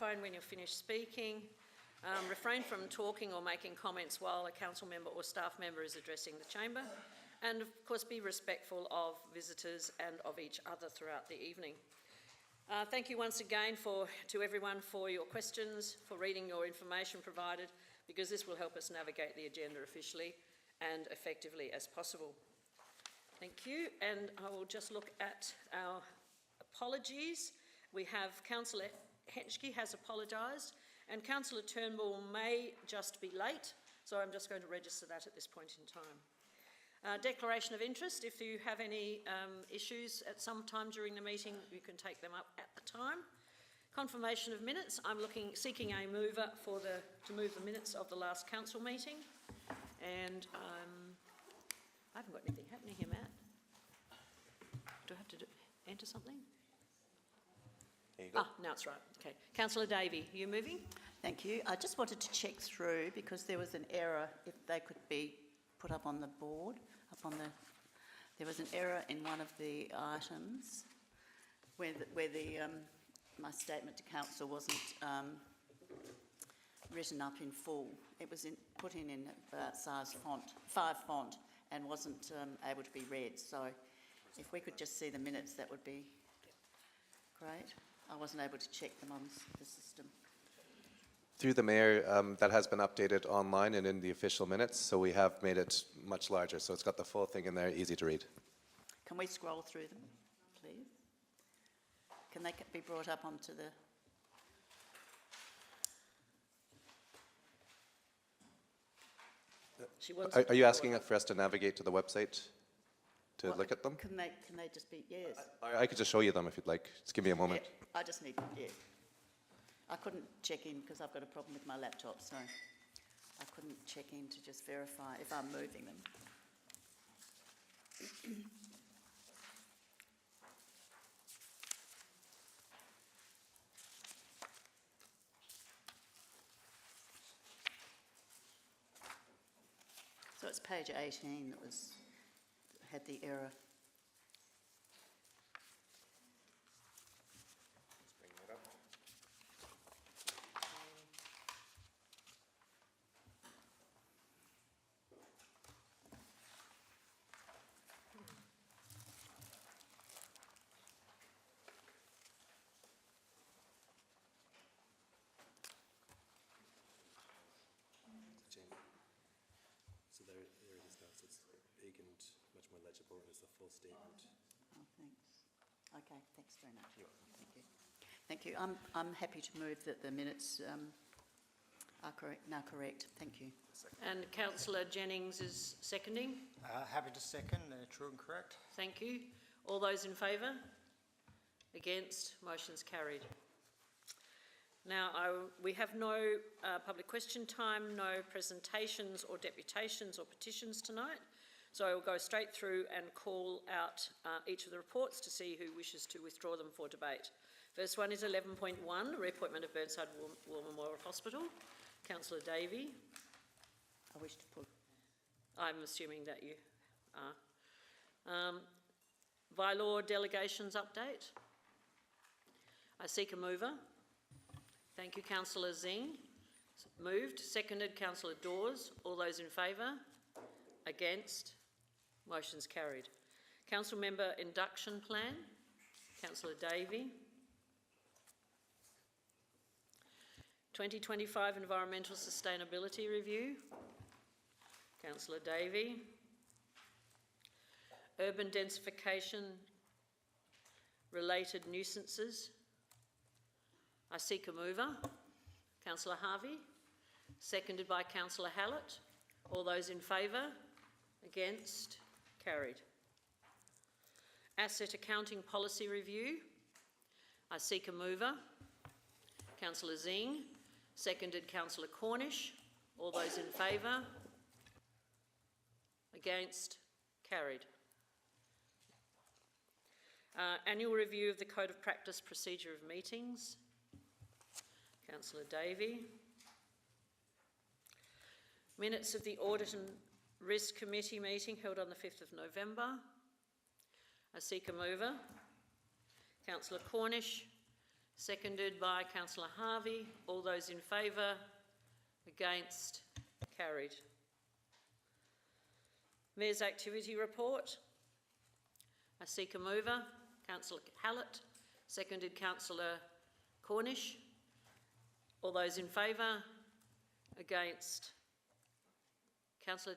microphone when you're finished speaking. Refrain from talking or making comments while a council member or staff member is addressing the chamber. And of course, be respectful of visitors and of each other throughout the evening. Thank you once again to everyone for your questions, for reading your information provided, because this will help us navigate the agenda efficiently and effectively as possible. Thank you, and I will just look at our apologies. We have Councillor Henschke has apologised, and Councillor Turnbull may just be late, so I'm just going to register that at this point in time. Declaration of interest. If you have any issues at some time during the meeting, you can take them up at the time. Confirmation of minutes. I'm seeking a mover to move the minutes of the last council meeting, and I haven't got anything happening here, Matt. Do I have to enter something? There you go. Now it's right. Okay. Councillor Davey, are you moving? Thank you. I just wanted to check through because there was an error, if they could be put up on the board, there was an error in one of the items where my statement to council wasn't written up in full. It was put in size 5 font and wasn't able to be read. So if we could just see the minutes, that would be great. I wasn't able to check them on the system. Through the Mayor, that has been updated online and in the official minutes, so we have made it much larger, so it's got the full thing in there, easy to read. Can we scroll through them, please? Can they be brought up onto the... Are you asking for us to navigate to the website to look at them? Can they just be... Yes. I could just show you them if you'd like. Just give me a moment. Yeah, I just need... Yeah. I couldn't check in because I've got a problem with my laptop, so I couldn't check in to just verify if I'm moving them. So it's page 18 that had the error. So there it is now, so it's big and much more legible, and it's a full statement. Oh, thanks. Okay, thanks very much. Thank you. Thank you. I'm happy to move that the minutes are correct. Thank you. And Councillor Jennings is seconding. Happy to second. They're true and correct. Thank you. All those in favour? Against? Motion's carried. Now, we have no public question time, no presentations or deputations or petitions tonight, so I will go straight through and call out each of the reports to see who wishes to withdraw them for debate. First one is 11.1, reappointment of Burnside War Memorial Hospital. Councillor Davey. I wish to put... I'm assuming that you are. By-law delegations update. I seek a mover. Thank you, Councillor Zing. Moved. Seconded, Councillor Dawes. All those in favour? Against? Motion's carried. Council member induction plan. Councillor Davey. 2025 Environmental Sustainability Review. Councillor Davey. Urban densification related nuisances. I seek a mover. Councillor Harvey. Seconded by Councillor Hallett. All those in favour? Against? Carried. Asset Accounting Policy Review. I seek a mover. Councillor Zing. Seconded Councillor Cornish. All those in favour? Against? Carried. Annual review of the Code of Practice Procedure of Meetings. Councillor Davey. Minutes of the Audit and Risk Committee meeting held on the 5th of November. I seek a mover. Councillor Cornish. Seconded by councillor Harvey. All those in favour? Against? Carried. Mayor's activity report. I seek a mover. Councillor Hallett. Seconded councillor Cornish. All those in favour? Against? Councillor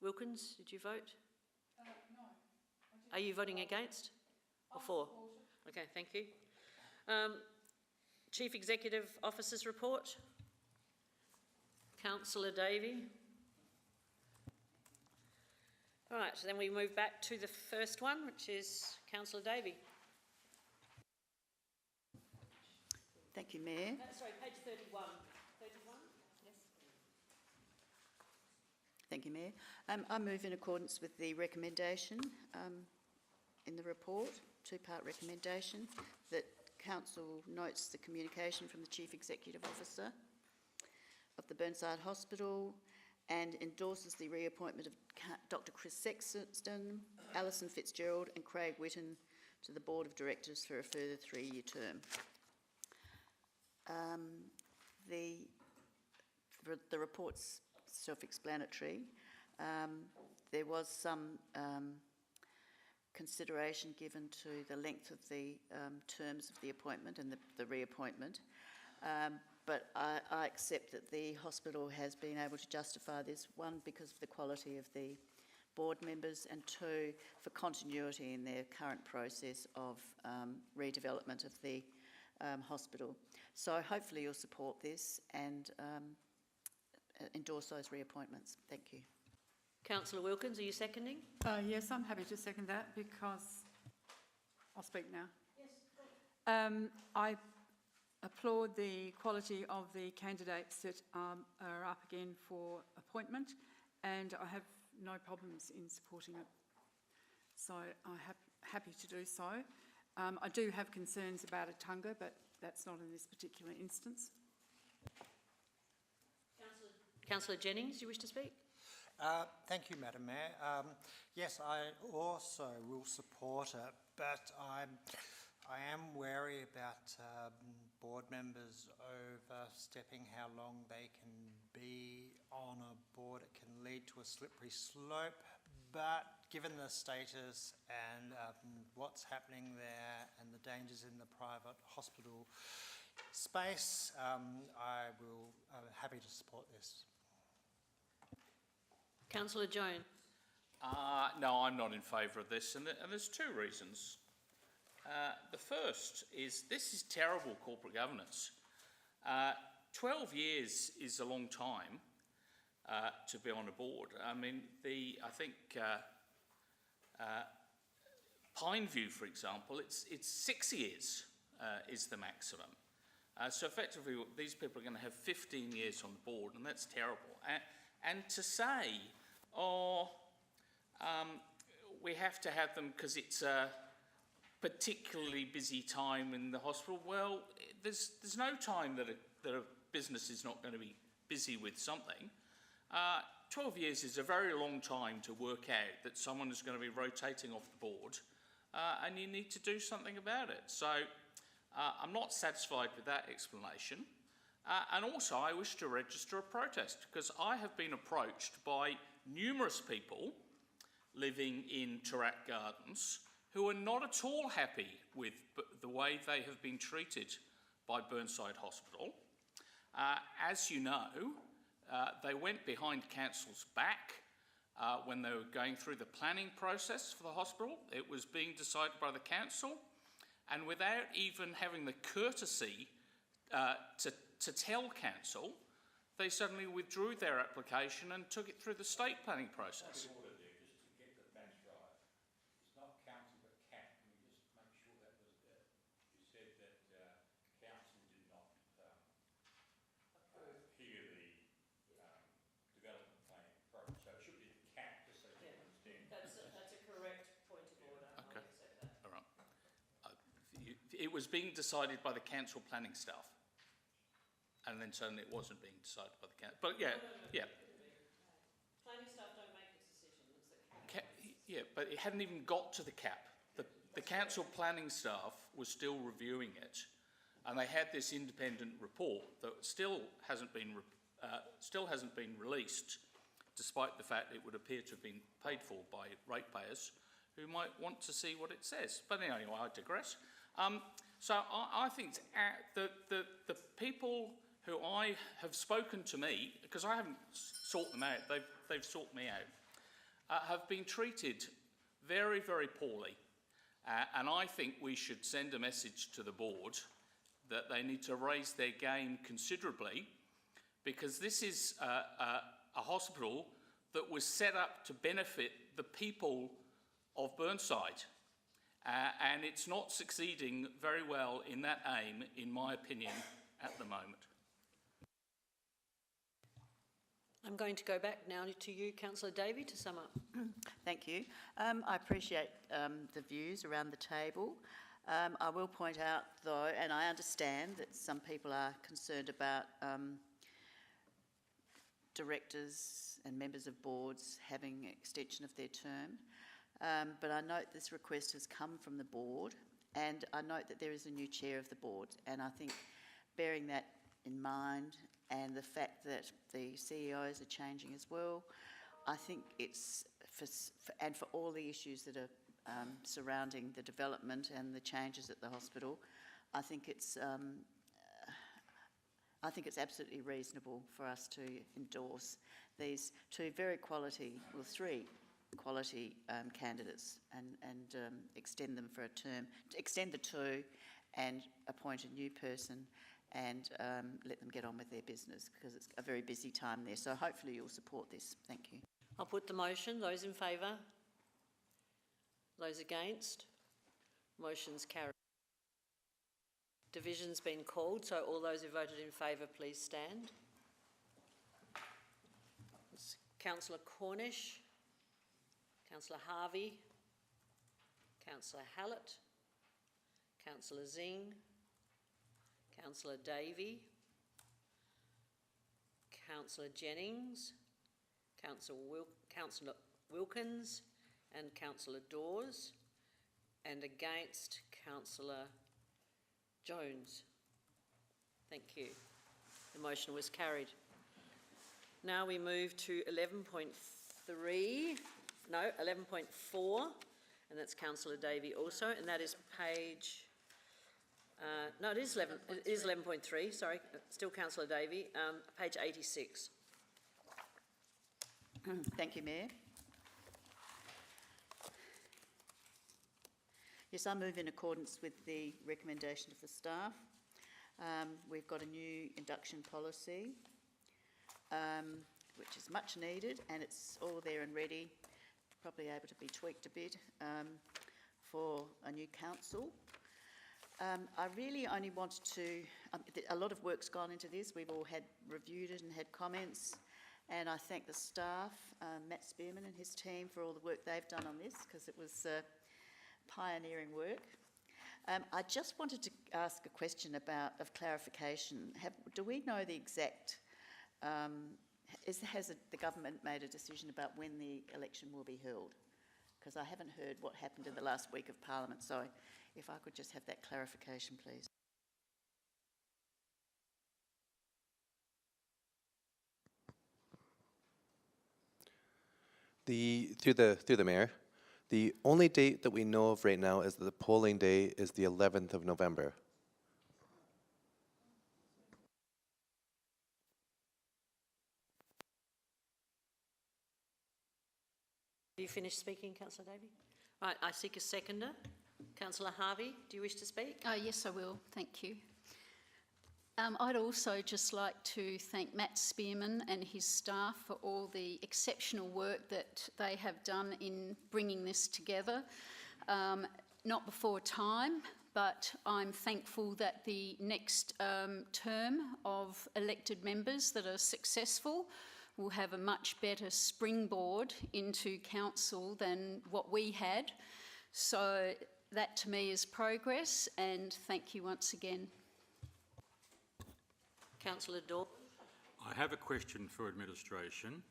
Wilkins, did you vote? No. Are you voting against or for? Okay, thank you. Chief Executive Officer's report. Councillor Davey. All right, so then we move back to the first one, which is Councillor Davey. Thank you, Mayor. Sorry, page 31. 31? Yes. Thank you, Mayor. I move in accordance with the recommendation in the report, two-part recommendation, that Council notes the communication from the Chief Executive Officer of the Burnside Hospital and endorses the reappointment of Dr Chris Sexton, Alison Fitzgerald and Craig Whitten to the Board of Directors for a further 3-year term. The report's self-explanatory. There was some consideration given to the length of the terms of the appointment and the reappointment, but I accept that the hospital has been able to justify this, one, because of the quality of the board members, and two, for continuity in their current process of redevelopment of the hospital. So hopefully you'll support this and endorse those reappointments. Thank you. Councillor Wilkins, are you seconding? Yes, I'm happy to second that because I'll speak now. Yes. I applaud the quality of the candidates that are up again for appointment, and I have no problems in supporting it. So I'm happy to do so. I do have concerns about Atunga, but that's not in this particular instance. Councillor Jennings, do you wish to speak? Thank you, Madam Mayor. Yes, I also will support it, but I am wary about board members overstepping how long they can be on a board. It can lead to a slippery slope, but given the status and what's happening there and the dangers in the private hospital space, I'm happy to support this. Councillor Joan. No, I'm not in favour of this, and there's two reasons. The first is this is terrible corporate governance. 12 years is a long time to be on a board. I mean, I think Pineview, for example, it's 6 years is the maximum. So effectively, these people are going to have 15 years on the board, and that's terrible. And to say, we have to have them because it's a particularly busy time in the hospital. Well, there's no time that a business is not going to be busy with something. 12 years is a very long time to work out that someone is going to be rotating off the board, and you need to do something about it. So I'm not satisfied with that explanation. And also, I wish to register a protest because I have been approached by numerous people living in Tarak Gardens who are not at all happy with the way they have been treated by Burnside Hospital. As you know, they went behind council's back when they were going through the planning process for the hospital. It was being decided by the council, and without even having the courtesy to tell council, they suddenly withdrew their application and took it through the state planning process. It was being decided by the council planning staff, and then suddenly it wasn't being decided by the council. But yeah, yeah. Planning staff don't make this decision. It's the cap. Yeah, but it hadn't even got to the cap. the council planning staff was still reviewing it, and they had this independent report that still hasn't been released, despite the fact it would appear to have been paid for by ratepayers who might want to see what it says. But anyway, I digress. So I think the people who I have spoken to me, because I haven't sought them out, they've sought me out, have been treated very, very poorly. And I think we should send a message to the board that they need to raise their game considerably, because this is a hospital that was set up to benefit the people of Burnside. And it's not succeeding very well in that aim, in my opinion, at the moment. I'm going to go back now to you, Councillor Davey, to sum up. Thank you. I appreciate the views around the table. I will point out, though, and I understand that some people are concerned about directors and members of boards having extension of their term. But I note this request has come from the board, and I note that there is a new chair of the board, and I think bearing that in mind and the fact that the CEOs are changing as well, I think it's, for all the issues that are surrounding the development and the changes at the hospital, I think it's absolutely reasonable for us to endorse these three quality candidates and extend them for a term, extend the two and appoint a new person and let them get on with their business, because it's a very busy time there. So hopefully you'll support this. Thank you. I'll put the motion. Those in favour? Those against? Motion's carried. Division's been called, so all those who voted in favour, please stand. It's Councillor Cornish, Councillor Harvey, Councillor Hallett, Councillor Zing, Councillor Davey, Councillor Jennings, Councillor Wilkins and Councillor Dawes, and against Councillor Jones. Thank you. The motion was carried. Now we move to 11.4, and that's Councillor Davey also, and that is page... no, it is 11.3, sorry, still Councillor Davey, page 86. Thank you, Mayor. Yes, I move in accordance with the recommendation of the staff. We've got a new induction policy, which is much needed, and it's all there and ready, probably able to be tweaked a bit for a new council. I really only wanted to, a lot of work's gone into this. We've all reviewed it and had comments, and I thank the staff, Matt Spearman and his team, for all the work they've done on this, because it was pioneering work. I just wanted to ask a question of clarification. Do we know the exact, has the government made a decision about when the election will be held? Because I haven't heard what happened in the last week of Parliament, so if I could just have that clarification, please. Through the Mayor, the only date that we know of right now is that the polling day is the 11th of November. Have you finished speaking, Councillor Davey? Right, I seek a seconder. Councillor Harvey, do you wish to speak? Yes, I will. Thank you. I'd also just like to thank Matt Spearman and his staff for all the exceptional work that they have done in bringing this together. Not before time, but I'm thankful that the next term of elected members that are successful will have a much better springboard into council than what we had. So that to me is progress, and thank you once again. Councillor Dawes. I have a question for administration,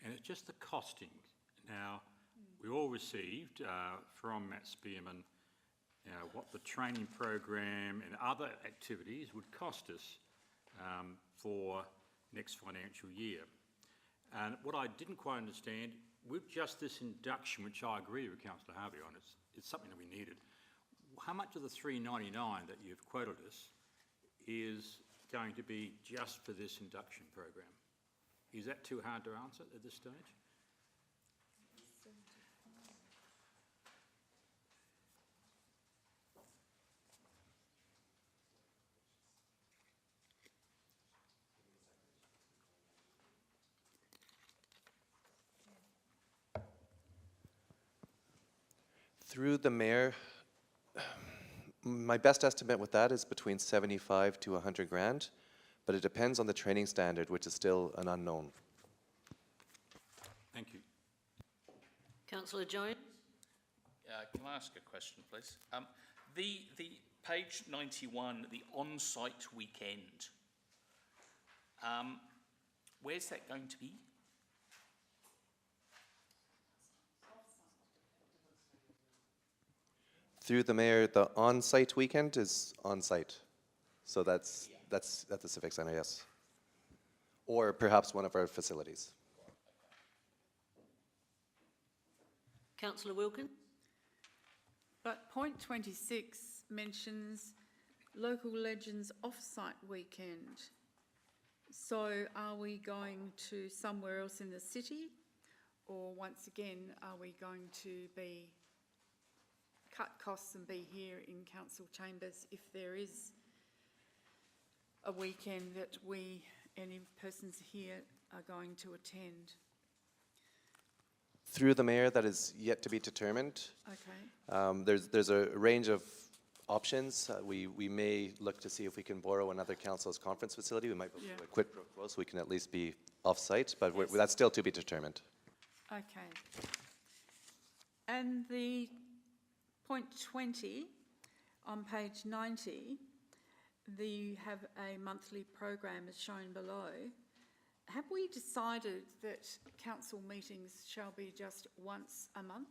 and it's just the costing. Now, we all received from Matt Spearman what the training program and other activities would cost us for next financial year. And what I didn't quite understand, with just this induction, which I agree with Councillor Harvey on, it's something that we needed. How much of the $399 that you've quoted us is going to be just for this induction program? Is that too hard to answer at this stage? Through the mayor, my best estimate with that is between 75 to 100 grand, but it depends on the training standard, which is still an unknown. Thank you. Councillor Jones? Can I ask a question, please? The page 91, the on-site weekend, where's that going to be? Through the mayor, the on-site weekend is on-site. So that's at the Civic Centre, yes. Or perhaps one of our facilities. Councillor Wilkins? But point 26 mentions local legends off-site weekend. So are we going to somewhere else in the city? Or once again, are we going to be cut costs and be here in council chambers if there is a weekend that any persons here are going to attend? Through the mayor, that is yet to be determined. Okay. There's a range of options. We may look to see if we can borrow another council's conference facility. We might Yeah. do a quid pro quo so we can at least be off-site, but Yes. that's still to be determined. Okay. And the point 20 on page 90, you have a monthly program as shown below. Have we decided that council meetings shall be just once a month?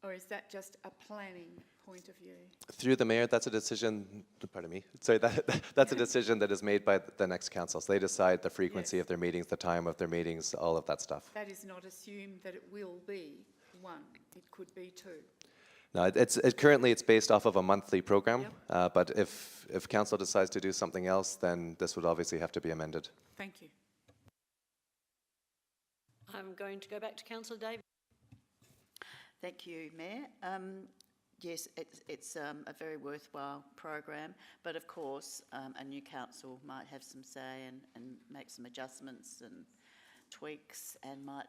Or is that just a planning point of view? Through the mayor, that's a decision, pardon me, sorry, that's a decision that is made by the next council. So they decide the frequency Yes. of their meetings, the time of their meetings, all of that stuff. That is not assumed that it will be one, it could be two. No, currently it's based off of a monthly program, Yep. but if council decides to do something else, then this would obviously have to be amended. Thank you. I'm going to go back to Councillor Davies. Thank you, Mayor. Yes, it's a very worthwhile program, but of course a new council might have some say and make some adjustments and tweaks and might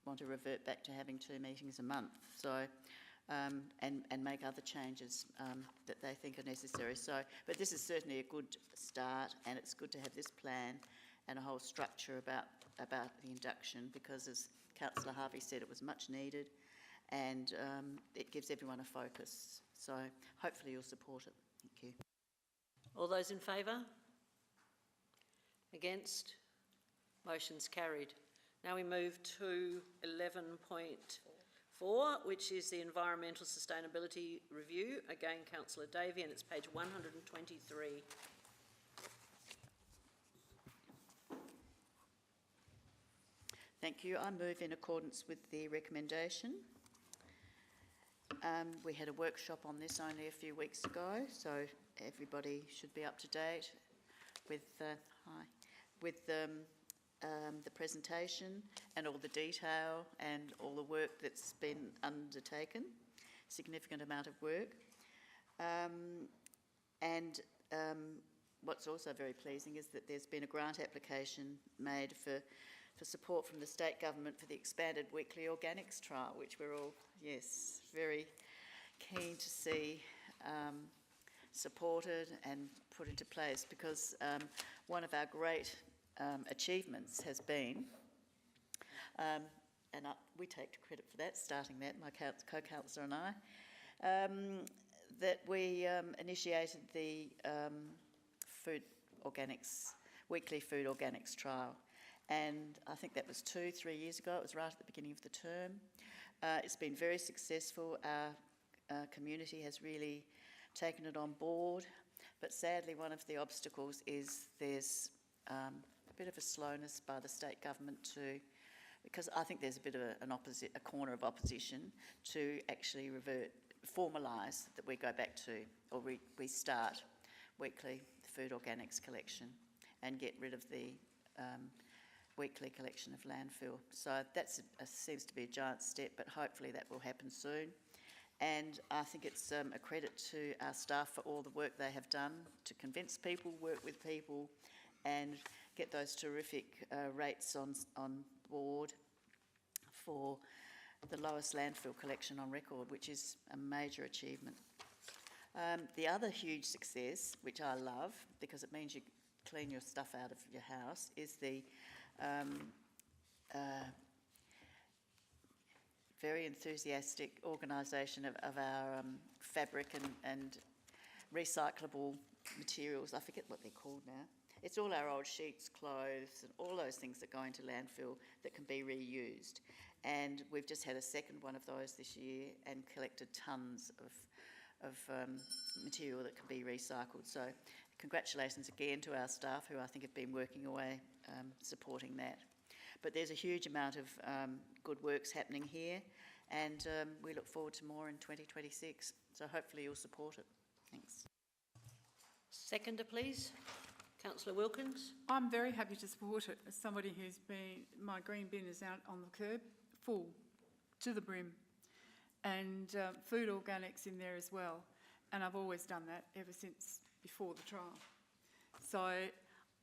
want to revert back to having 2 meetings a month. So, and make other changes that they think are necessary. So, but this is certainly a good start, and it's good to have this plan and a whole structure about the induction, because as Councillor Harvey said, it was much needed, and it gives everyone a focus. So hopefully you'll support it. Thank you. All those in favour? Against? Motion's carried. Now we move to 11.4, which is the Environmental Sustainability Review. Again, Councillor Davey, and it's page 123. Thank you. I move in accordance with the recommendation. We had a workshop on this only a few weeks ago, so everybody should be up to date with the presentation and all the detail and all the work that's been undertaken. Significant amount of work. What's also very pleasing is that there's been a grant application made for support from the state government for the expanded weekly organics trial, which we're all, yes, very keen to see supported and put into place, because one of our great achievements has been, we take credit for that, starting that, my co-councillor and I, that we initiated the weekly food organics trial. And I think that was 2-3 years ago. It was right at the beginning of the term. It's been very successful. Our community has really taken it on board. But sadly, one of the obstacles is there's a bit of a slowness by the state government to, because I think there's a bit of a corner of opposition to actually formalise that we go back to, or we start weekly food organics collection and get rid of the weekly collection of landfill. So that seems to be a giant step, but hopefully that will happen soon. And I think it's a credit to our staff for all the work they have done to convince people, work with people, and get those terrific rates on board for the lowest landfill collection on record, which is a major achievement. The other huge success, which I love, because it means you clean your stuff out of your house, is the very enthusiastic organisation of our fabric and recyclable materials. I forget what they're called now. It's all our old sheets, clothes, and all those things that go into landfill that can be reused. And we've just had a second one of those this year and collected tonnes of material that can be recycled. So congratulations again to our staff, who I think have been working away supporting that. But there's a huge amount of good works happening here, and we look forward to more in 2026. So hopefully you'll support it. Thanks. Seconder, please. Councillor Wilkins. I'm very happy to support it as somebody who's been, my green bin is out on the curb, full to the brim, and food organics in there as well. And I've always done that ever since before the trial. So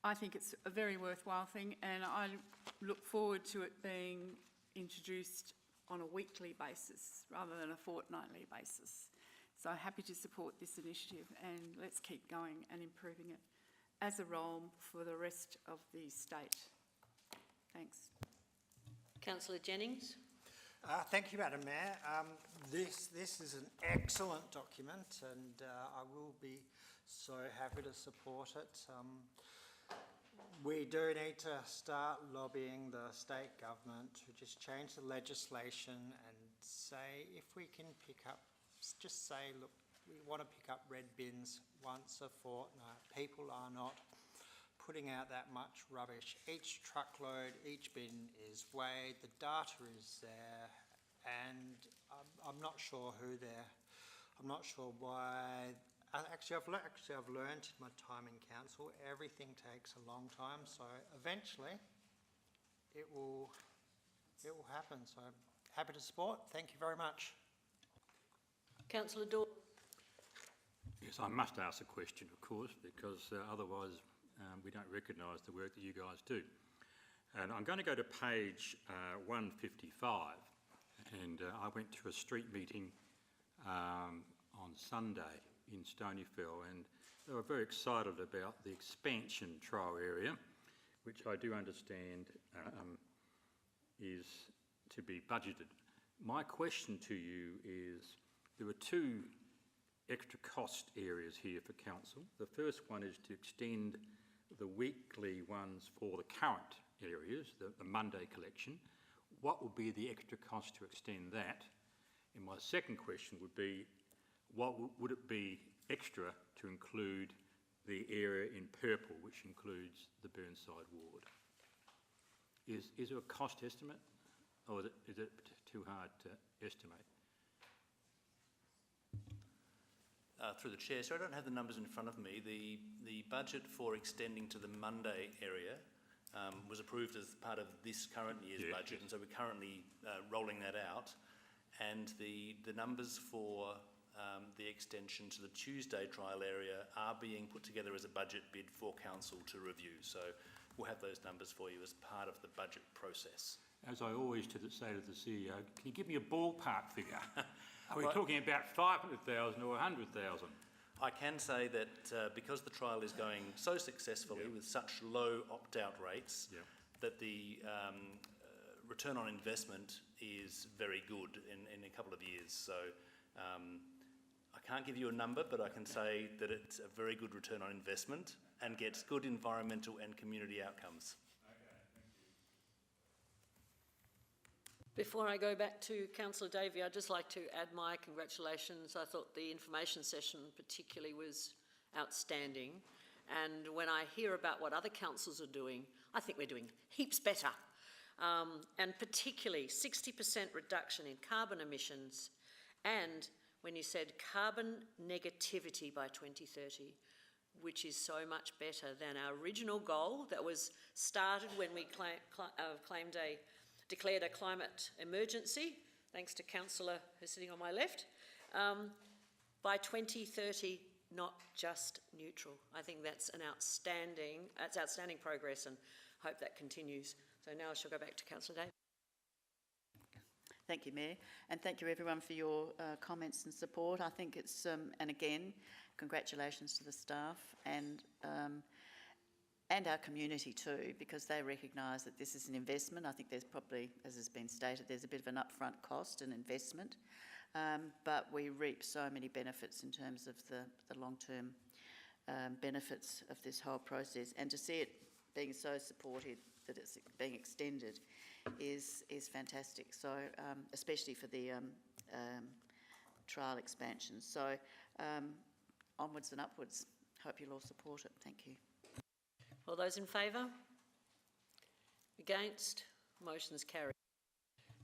I think it's a very worthwhile thing, and I look forward to it being introduced on a weekly basis rather than a fortnightly basis. So happy to support this initiative, and let's keep going and improving it as a role for the rest of the state. Thanks. Councillor Jennings. Thank you, Madam Mayor. This is an excellent document, and I will be so happy to support it. We do need to start lobbying the state government to just change the legislation and say, if we can pick up, just say, look, we want to pick up red bins once a fortnight. People are not putting out that much rubbish. Each truckload, each bin is weighed, the data is there, and I'm not sure who they're, I'm not sure why. Actually, I've learned in my time in council, everything takes a long time, so eventually it will happen. So happy to support. Thank you very much. Councillor Dawes. Yes, I must ask a question, of course, because otherwise we don't recognise the work that you guys do. And I'm going to go to page 155, and I went to a street meeting on Sunday in Stonyfell, and they were very excited about the expansion trial area, which I do understand is to be budgeted. My question to you is, there are two extra cost areas here for council. The first one is to extend the weekly ones for the current areas, the Monday collection. What would be the extra cost to extend that? And my second question would be, what would it be extra to include the area in purple, which includes the Burnside ward? Is there a cost estimate, or is it too hard to estimate? Through the chair, so I don't have the numbers in front of me. The budget for extending to the Monday area was approved as part of this current year's budget, and so we're currently rolling that out. And the numbers for the extension to the Tuesday trial area are being put together as a budget bid for council to review. So we'll have those numbers for you as part of the budget process. As I always say to the CEO, can you give me a ballpark figure? Are we talking about 500,000 or 100,000? I can say that because the trial is going so successfully with such low opt-out rates, that the return on investment is very good in a couple of years. So I can't give you a number, but I can say that it's a very good return on investment and gets good environmental and community outcomes. Before I go back to Councillor Davey, I'd just like to add my congratulations. I thought the information session particularly was outstanding. And when I hear about what other councils are doing, I think we're doing heaps better. And particularly 60% reduction in carbon emissions, and when you said carbon negativity by 2030, which is so much better than our original goal that was started when we declared a climate emergency, thanks to Councillor who's sitting on my left, by 2030, not just neutral. I think that's outstanding progress, and hope that continues. So now I shall go back to Councillor Davis. Thank you, Mayor, and thank you everyone for your comments and support. I think it's, and again, congratulations to the staff and our community too, because they recognise that this is an investment. I think there's probably, as has been stated, there's a bit of an upfront cost and investment, but we reap so many benefits in terms of the long-term benefits of this whole process, and to see it being so supported that it's being extended is fantastic. So especially for the trial expansion. So onwards and upwards. Hope you'll all support it. Thank you. All those in favour? Against? Motion's carried.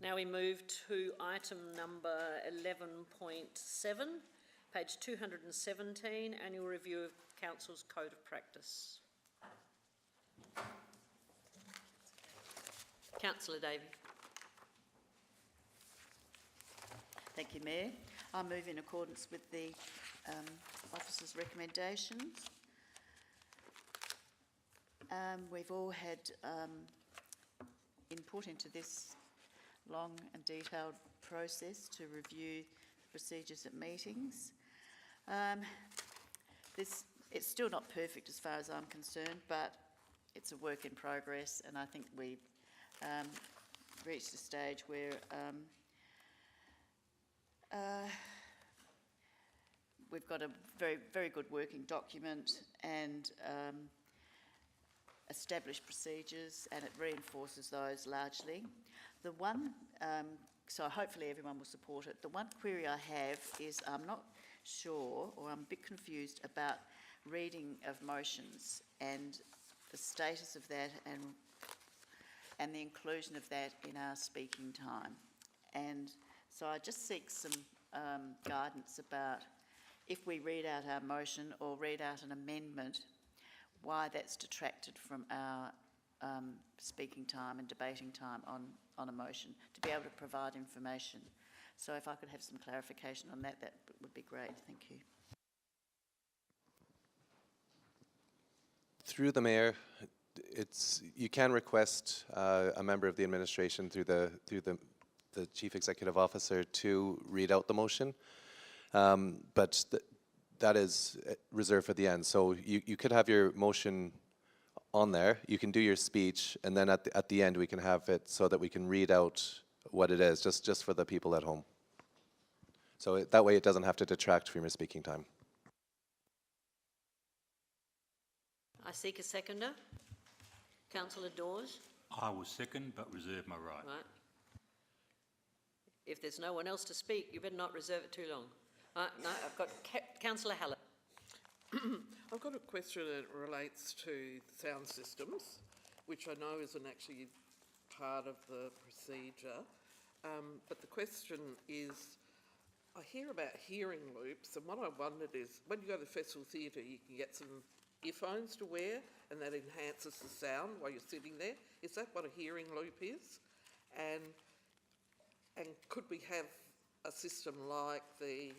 Now we move to item number 11.7, page 217, Annual Review of Council's Code of Practice. Councillor Davey. Thank you, Mayor. I move in accordance with the officer's recommendations. We've all had input into this long and detailed process to review procedures at meetings. It's still not perfect as far as I'm concerned, but it's a work in progress, and I think we've reached a stage where we've got a very, very good working document and established procedures, and it reinforces those largely. The one, so hopefully everyone will support it. The one query I have is I'm not sure, or I'm a bit confused about reading of motions and the status of that and the inclusion of that in our speaking time. And so I just seek some guidance about if we read out our motion or read out an amendment, why that's detracted from our speaking time and debating time on a motion, to be able to provide information. So if I could have some clarification on that, that would be great. Thank you. Through the Mayor, you can request a member of the administration through the Chief Executive Officer to read out the motion, but that is reserved for the end. So you could have your motion on there, you can do your speech, and then at the end we can have it so that we can read out what it is, just for the people at home. So that way it doesn't have to detract from your speaking time. I seek a seconder. Councillor Dawes. I will second, but reserve my right. Right. If there's no one else to speak, you better not reserve it too long. Right, no, I've got Councillor Hallett. I've got a question that relates to sound systems, which I know isn't actually part of the procedure. But the question is, I hear about hearing loops, and what I wondered is, when you go to the Festival Theatre, you can get some earphones to wear, and that enhances the sound while you're sitting there. Is that what a hearing loop is? And could we have a system like the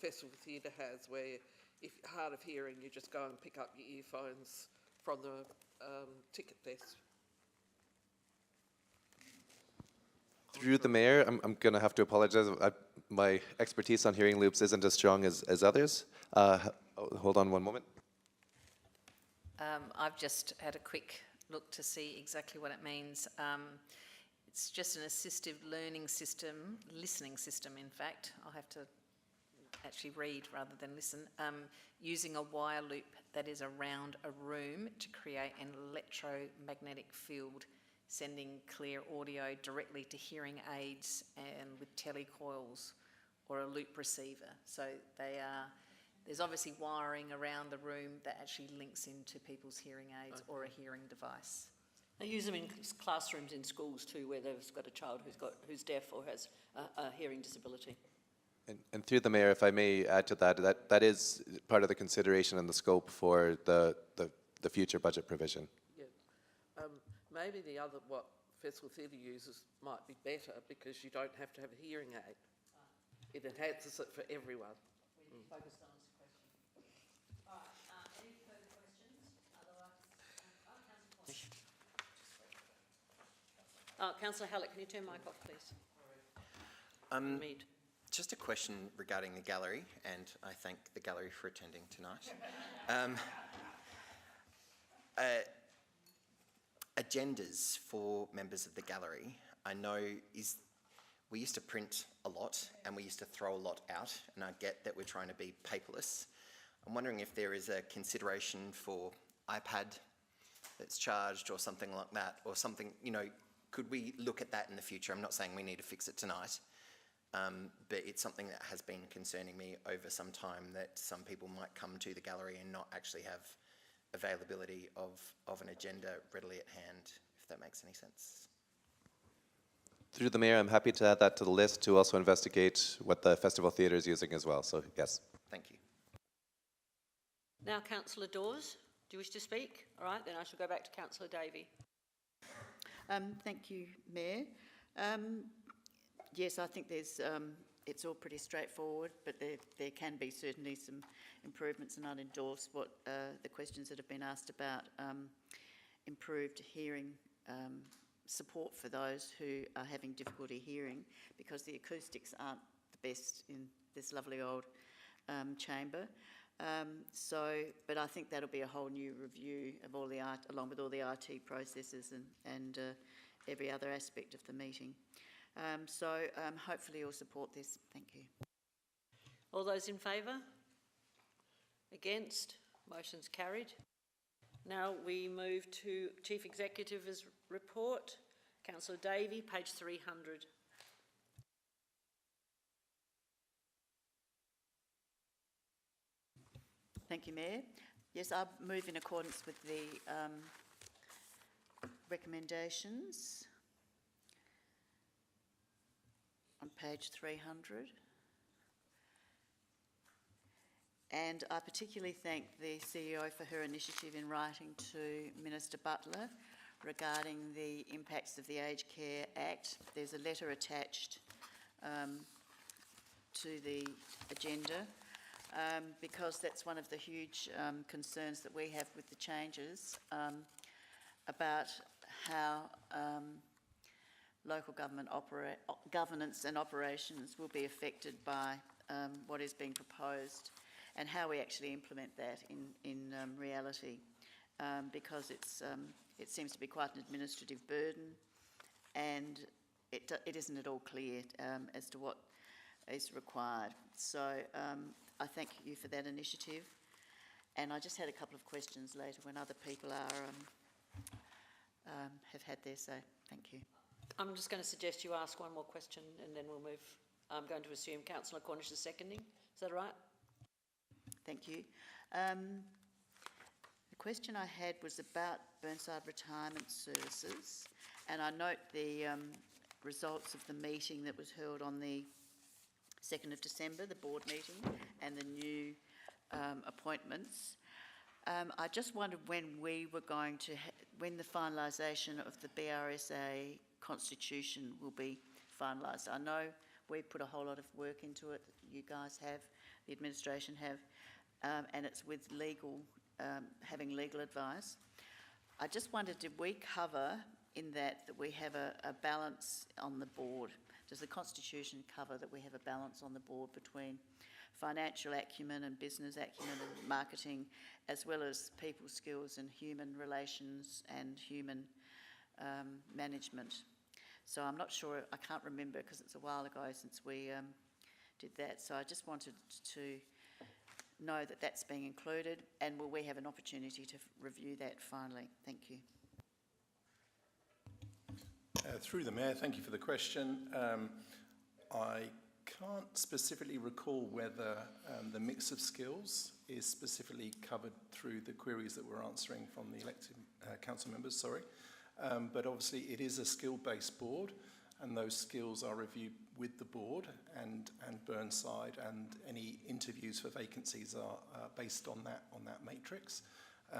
Festival Theatre has, where if you're hard of hearing, you just go and pick up your earphones from the ticket desk? Through the Mayor, I'm going to have to apologise. My expertise on hearing loops isn't as strong as others. Hold on one moment. I've just had a quick look to see exactly what it means. It's just an assistive learning system, listening system in fact. I'll have to actually read rather than listen, using a wire loop that is around a room to create an electromagnetic field sending clear audio directly to hearing aids and with telecoils or a loop receiver. So there's obviously wiring around the room that actually links into people's hearing aids or a hearing device. They use them in classrooms in schools too, where they've got a child who's deaf or has a hearing disability. And through the Mayor, if I may add to that is part of the consideration and the scope for the future budget provision. Yeah. Maybe the other, what Festival Theatre uses might be better because you don't have to have a hearing aid. It enhances it for everyone. We focused on this question. All right, any further questions? Otherwise, Councillor Hallett, can you turn mic off, please? Mead. Just a question regarding the gallery, and I thank the gallery for attending tonight. Agendas for members of the gallery, I know we used to print a lot and we used to throw a lot out, and I get that we're trying to be paperless. I'm wondering if there is a consideration for iPad that's charged or something like that, or something, you know, could we look at that in the future? I'm not saying we need to fix it tonight, but it's something that has been concerning me over some time, that some people might come to the gallery and not actually have availability of an agenda readily at hand, if that makes any sense. Through the Mayor, I'm happy to add that to the list to also investigate what the Festival Theatre is using as well, so yes. Thank you. Now, Councillor Dawes, do you wish to speak? All right, then I shall go back to Councillor Davey. Thank you, Mayor. Yes, I think it's all pretty straightforward, but there can be certainly some improvements, and I'd endorse what the questions that have been asked about improved hearing support for those who are having difficulty hearing, because the acoustics aren't the best in this lovely old chamber. But I think that'll be a whole new review of all the art, along with all the IT processes and every other aspect of the meeting. Hopefully you'll support this. Thank you. All those in favour? Against? Motion's carried. Now we move to Chief Executive's report. Councillor Davey, page 300. Thank you, Mayor. Yes, I move in accordance with the recommendations on page 300. And I particularly thank the CEO for her initiative in writing to Minister Butler regarding the impacts of the Aged Care Act. There's a letter attached to the agenda because that's one of the huge concerns that we have with the changes about how local government governance and operations will be affected by what is being proposed, and how we actually implement that in reality, because it seems to be quite an administrative burden, and it isn't at all clear as to what is required. So I thank you for that initiative, and I just had a couple of questions later when other people have had their say. Thank you. I'm just going to suggest you ask one more question and then we'll move. I'm going to assume Councillor Cornish is seconding. Is that right? Thank you. The question I had was about Burnside Retirement Services, and I note the results of the meeting that was held on the 2nd of December, the board meeting, and the new appointments. I just wondered when we were going to, when the finalisation of the BRSA constitution will be finalised. I know we put a whole lot of work into it, you guys have, the administration have, and it's with legal, having legal advice. I just wondered, did we cover in that we have a balance on the board? Does the Constitution cover that we have a balance on the board between financial acumen and business acumen and marketing, as well as people skills and human relations and human management? So I'm not sure, I can't remember because it's a while ago since we did that. So I just wanted to know that that's being included, and will we have an opportunity to review that finally? Thank you. Through the Mayor, thank you for the question. I can't specifically recall whether the mix of skills is specifically covered through the queries that we're answering from the elected council members, sorry. But obviously it is a skill-based board, and those skills are reviewed with the board and Burnside, and any interviews for vacancies are based on that matrix.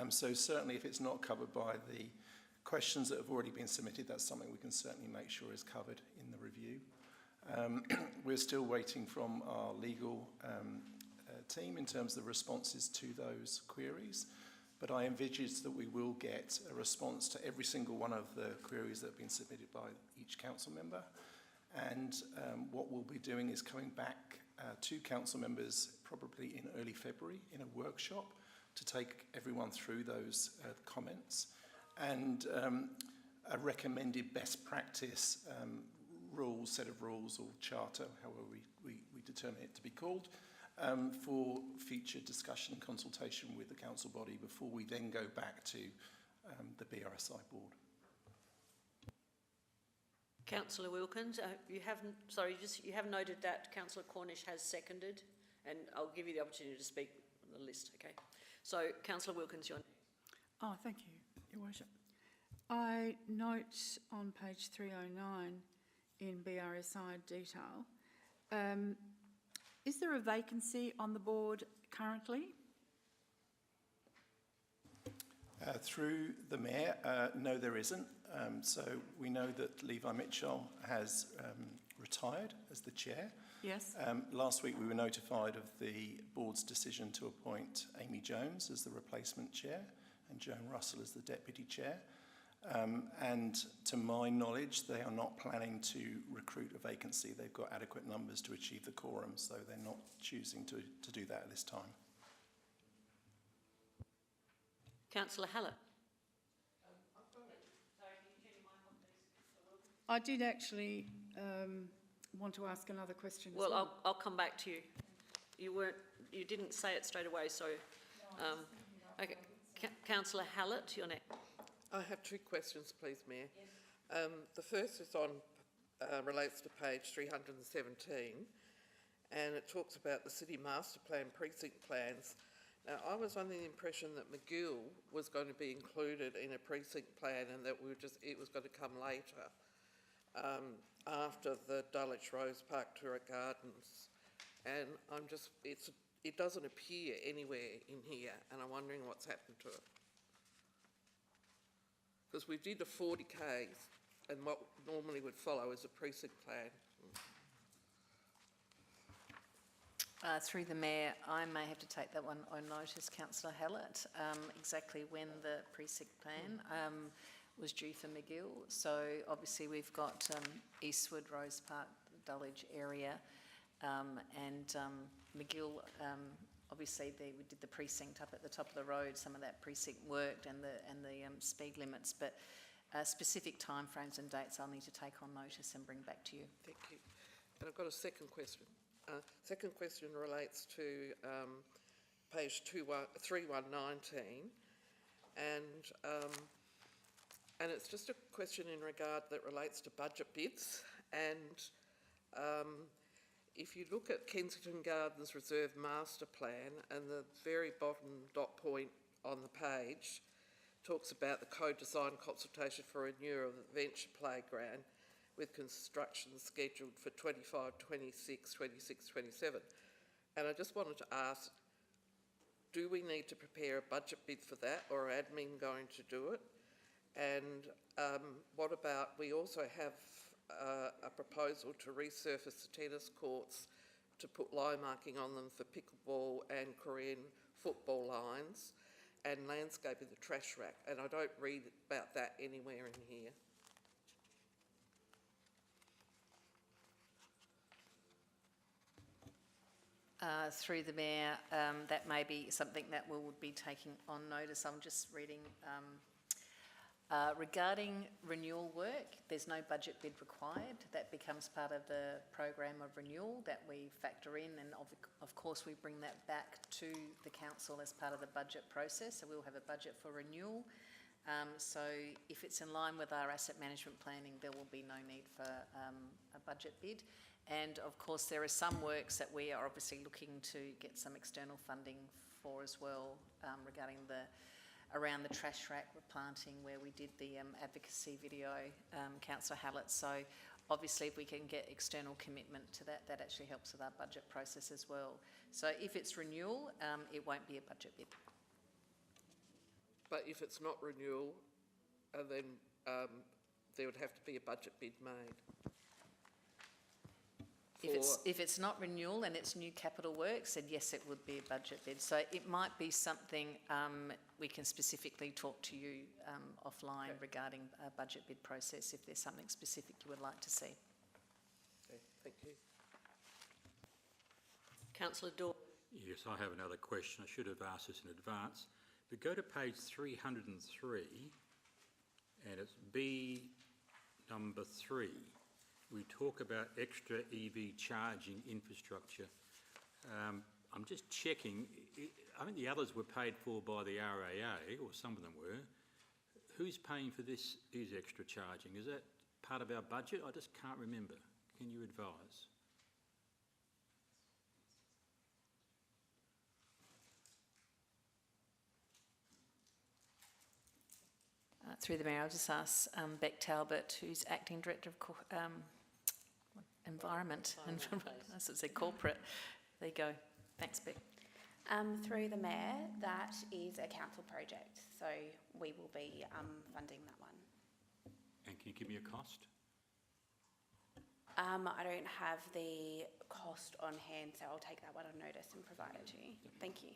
So certainly if it's not covered by the questions that have already been submitted, that's something we can certainly make sure is covered in the review. We're still waiting from our legal team in terms of the responses to those queries, but I envisage that we will get a response to every single one of the queries that have been submitted by each council member. And what we'll be doing is coming back to council members probably in early February in a workshop to take everyone through those comments, and a recommended best practice set of rules or charter, however we determine it to be called, for future discussion and consultation with the council body before we then go back to the BRSI board. Councillor Wilkins, you have noted that Councillor Cornish has seconded, and I'll give you the opportunity to speak on the list, okay? So, Councillor Wilkins, you're next. Oh, thank you, Your Worship. I note on page 309 in BRSI detail, is there a vacancy on the board currently? Through the Mayor, no there isn't. So we know that Levi Mitchell has retired as the chair. Yes. Last week we were notified of the board's decision to appoint Amy Jones as the replacement chair and Joan Russell as the deputy chair. And to my knowledge, they are not planning to recruit a vacancy. They've got adequate numbers to achieve the quorum, so they're not choosing to do that at this time. Councillor Hallett. I did actually want to ask another question. Well, I'll come back to you. You didn't say it straight away, so okay. Councillor Hallett, you're next. I have two questions, please, Mayor. The first is relates to page 317, and it talks about the city master plan, precinct plans. Now, I was under the impression that McGill was going to be included in a precinct plan, and that it was going to come later, after the Dulwich Rose Park Tourist Gardens. And it doesn't appear anywhere in here, and I'm wondering what's happened to it. Because we did a 40K, and what normally would follow is a precinct plan. Through the Mayor, I may have to take that one on notice, Councillor Hallett, exactly when the precinct plan was due for McGill. So obviously we've got Eastwood, Rose Park, Dulwich area, and McGill, obviously we did the precinct up at the top of the road. Some of that precinct worked, and the speed limits, but specific timeframes and dates I'll need to take on notice and bring back to you. Thank you. And I've got a second question. Second question relates to page 3119, and it's just a question in regard that relates to budget bids. And if you look at Kensington Gardens Reserve Master Plan, and the very bottom dot point on the page talks about the co-design consultation for renewal of the Venture Playground, with construction scheduled for 25, 26, 26, 27. And I just wanted to ask, do we need to prepare a budget bid for that, or are admin going to do it? And what about, we also have a proposal to resurface the tennis courts, to put line marking on them for pickleball and Korean football lines, and landscaping the trash rack. And I don't read about that anywhere in here. Through the Mayor, that may be something that we would be taking on notice. I'm just reading. Regarding renewal work, there's no budget bid required. That becomes part of the program of renewal that we factor in, and of course we bring that back to the council as part of the budget process. So we'll have a budget for renewal. So if it's in line with our asset management planning, there will be no need for a budget bid. And of course, there are some works that we are obviously looking to get some external funding for as well, regarding around the trash rack replanting, where we did the advocacy video, Councillor Hallett. So obviously, if we can get external commitment to that, that actually helps with our budget process as well. So if it's renewal, it won't be a budget bid. But if it's not renewal, then there would have to be a budget bid made. If it's not renewal and it's new capital works, then yes, it would be a budget bid. So it might be something we can specifically talk to you offline regarding a budget bid process if there's something specific you would like to see. Okay, thank you. Councillor Dawes. Yes, I have another question. I should have asked this in advance. But go to page 303, and it's B number 3. We talk about extra EV charging infrastructure. I'm just checking. I think the others were paid for by the RAA, or some of them were. Who's paying for this extra charging? Is that part of our budget? I just can't remember. Can you advise? Through the Mayor, I'll just ask Beck Talbot, who's Acting Director of Environment. I should say corporate. There you go. Thanks, Beck. Through the Mayor, that is a council project, so we will be funding that one. And can you give me a cost? I don't have the cost on hand, so I'll take that one on notice and provide it to you. Thank you.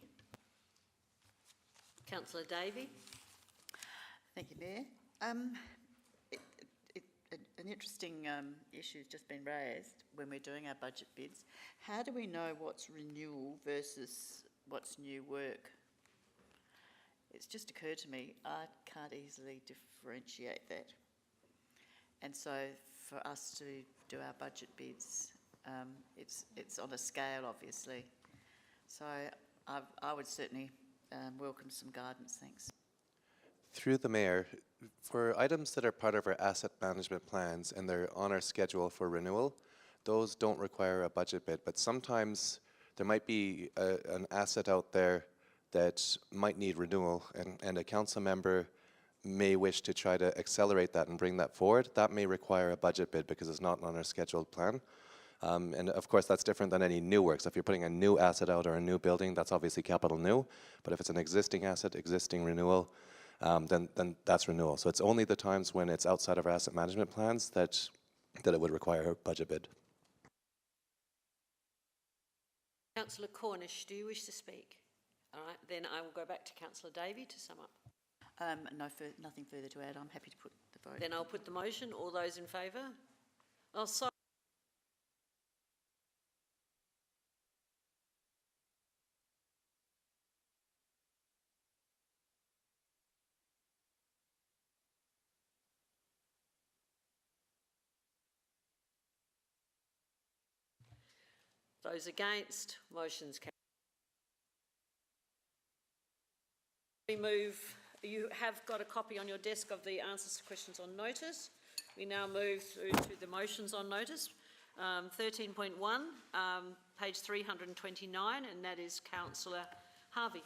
Councillor Davey. Thank you, Mayor. An interesting issue has just been raised when we're doing our budget bids. How do we know what's renewal versus what's new work? It's just occurred to me, I can't easily differentiate that. And so for us to do our budget bids, it's on a scale, obviously. So I would certainly welcome some guidance, thanks. Through the Mayor, for items that are part of our asset management plans and they're on our schedule for renewal, those don't require a budget bid, but sometimes there might be an asset out there that might need renewal, and a council member may wish to try to accelerate that and bring that forward. That may require a budget bid because it's not on our scheduled plan. And of course, that's different than any new work. So if you're putting a new asset out or a new building, that's obviously capital new. But if it's an existing asset, existing renewal, then that's renewal. So it's only the times when it's outside of our asset management plans that it would require a budget bid. Councillor Cornish, do you wish to speak? All right, then I will go back to Councillor Davey to sum up. Nothing further to add. I'm happy to put the vote. Then I'll put the motion. All those in favour? Oh, sorry. Those against, motions carried. We move, you have got a copy on your desk of the answers to questions on notice. We now move through to the motions on notice. 13.1, page 329, and that is Councillor Harvey.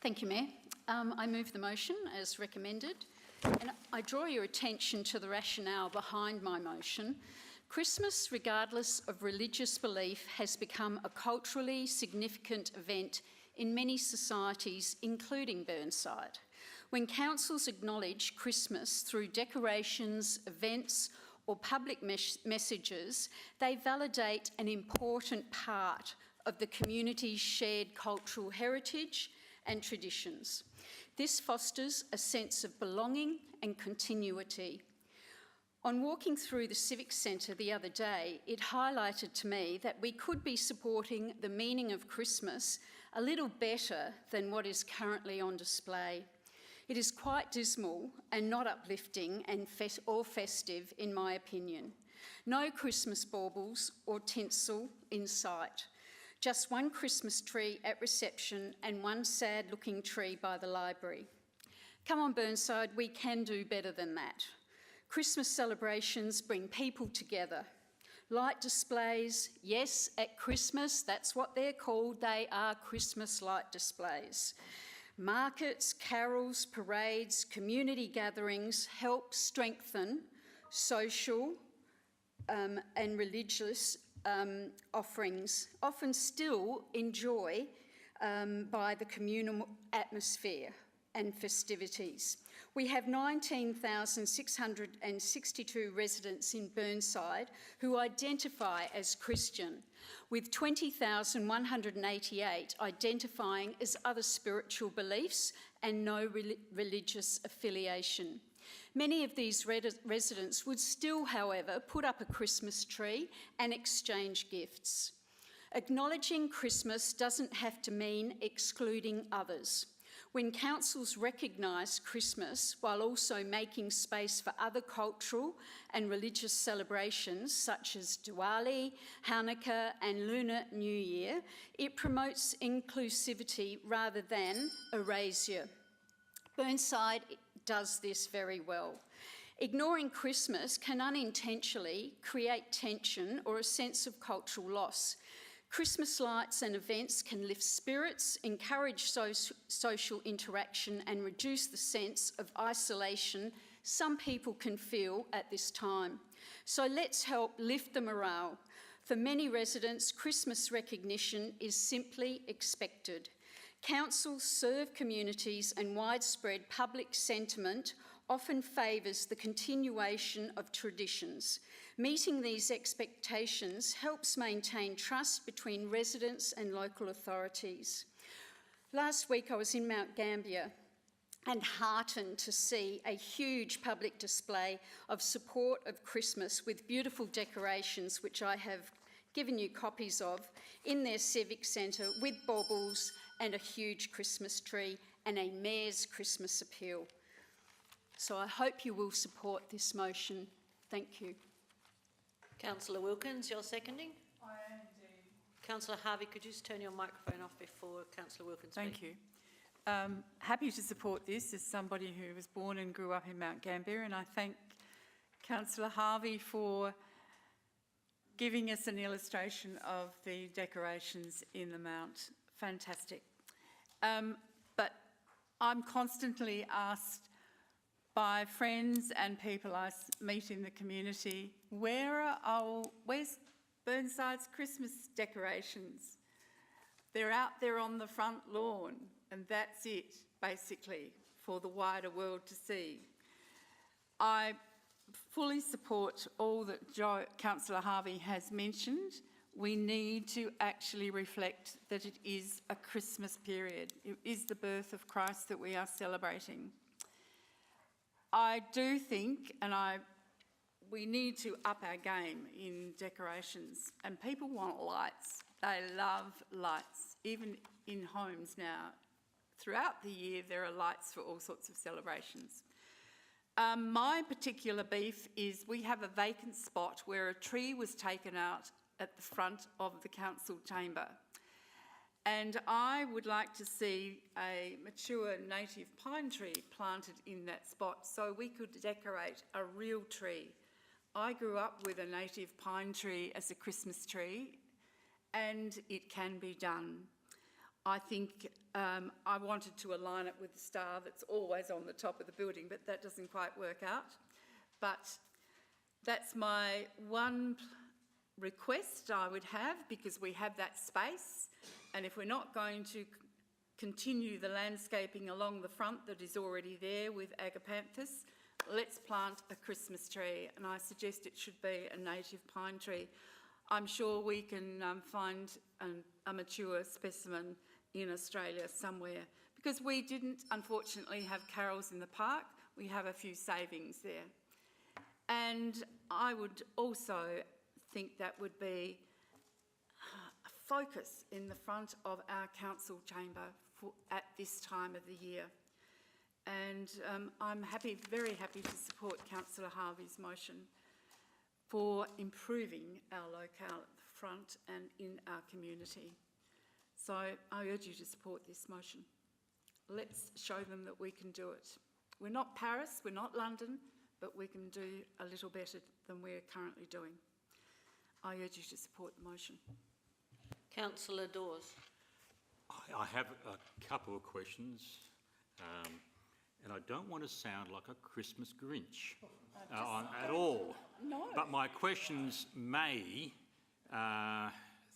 Thank you, Mayor. I move the motion as recommended, and I draw your attention to the rationale behind my motion. Christmas, regardless of religious belief, has become a culturally significant event in many societies, including Burnside. When councils acknowledge Christmas through decorations, events, or public messages, they validate an important part of the community's shared cultural heritage and traditions. This fosters a sense of belonging and continuity. On walking through the Civic Centre the other day, it highlighted to me that we could be supporting the meaning of Christmas a little better than what is currently on display. It is quite dismal and not uplifting and or festive, in my opinion. No Christmas baubles or tinsel in sight. Just one Christmas tree at reception and one sad-looking tree by the library. Come on, Burnside, we can do better than that. Christmas celebrations bring people together. Light displays, yes, at Christmas, that's what they're called, they are Christmas light displays. Markets, carols, parades, community gatherings help strengthen social and religious offerings, often still enjoyed by the communal atmosphere and festivities. We have 19,662 residents in Burnside who identify as Christian, with 20,188 identifying as other spiritual beliefs and no religious affiliation. Many of these residents would still, however, put up a Christmas tree and exchange gifts. Acknowledging Christmas doesn't have to mean excluding others. When councils recognise Christmas while also making space for other cultural and religious celebrations such as Diwali, Hanukkah and Lunar New Year, it promotes inclusivity rather than erasure. Burnside does this very well. Ignoring Christmas can unintentionally create tension or a sense of cultural loss. Christmas lights and events can lift spirits, encourage social interaction and reduce the sense of isolation some people can feel at this time. So let's help lift the morale. For many residents, Christmas recognition is simply expected. Councils serve communities and widespread public sentiment often favours the continuation of traditions. Meeting these expectations helps maintain trust between residents and local authorities. Last week I was in Mount Gambier and heartened to see a huge public display of support of Christmas with beautiful decorations, which I have given you copies of, in their Civic Centre with baubles and a huge Christmas tree and a Mayor's Christmas appeal. So I hope you will support this motion. Thank you. Councillor Wilkins, you're seconding? I am indeed. Councillor Harvey, could you just turn your microphone off before Councillor Wilkins speaks? Thank you. Happy to support this as somebody who was born and grew up in Mount Gambier, and I thank Councillor Harvey for giving us an illustration of the decorations in the Mount. Fantastic. But I'm constantly asked by friends and people I meet in the community, where's Burnside's Christmas decorations? They're out there on the front lawn, and that's it, basically, for the wider world to see. I fully support all that Councillor Harvey has mentioned. We need to actually reflect that it is a Christmas period. It is the birth of Christ that we are celebrating. I do think, we need to up our game in decorations, and people want lights. They love lights, even in homes now. Throughout the year, there are lights for all sorts of celebrations. My particular beef is we have a vacant spot where a tree was taken out at the front of the council chamber. And I would like to see a mature native pine tree planted in that spot so we could decorate a real tree. I grew up with a native pine tree as a Christmas tree, and it can be done. I think I wanted to align it with the star that's always on the top of the building, but that doesn't quite work out. But that's my one request I would have, because we have that space, and if we're not going to continue the landscaping along the front that is already there with agapanthus, let's plant a Christmas tree, and I suggest it should be a native pine tree. I'm sure we can find a mature specimen in Australia somewhere, because we didn't unfortunately have carols in the park. We have a few savings there. And I would also think that would be a focus in the front of our council chamber at this time of the year. And I'm very happy to support Councillor Harvey's motion for improving our locale at the front and in our community. So I urge you to support this motion. Let's show them that we can do it. We're not Paris, we're not London, but we can do a little better than we're currently doing. I urge you to support the motion. Councillor Dawes. I have a couple of questions, and I don't want to sound like a Christmas Grinch at all. No. But my questions may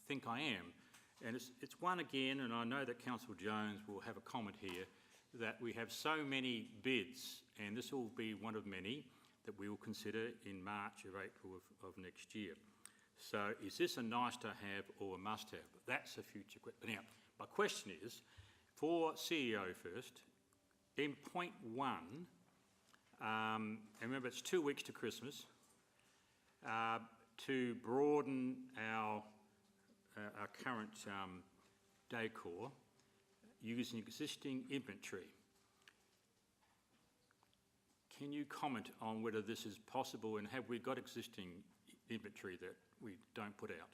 think I am. And it's one again, and I know that Councillor Jones will have a comment here, that we have so many bids, and this will be one of many that we will consider in March or April of next year. So is this a nice to have or a must have? That's a future question. Now, my question is, for CEO first, in point 1, and remember it's 2 weeks to Christmas, to broaden our current decor using existing inventory. Can you comment on whether this is possible, and have we got existing inventory that we don't put out?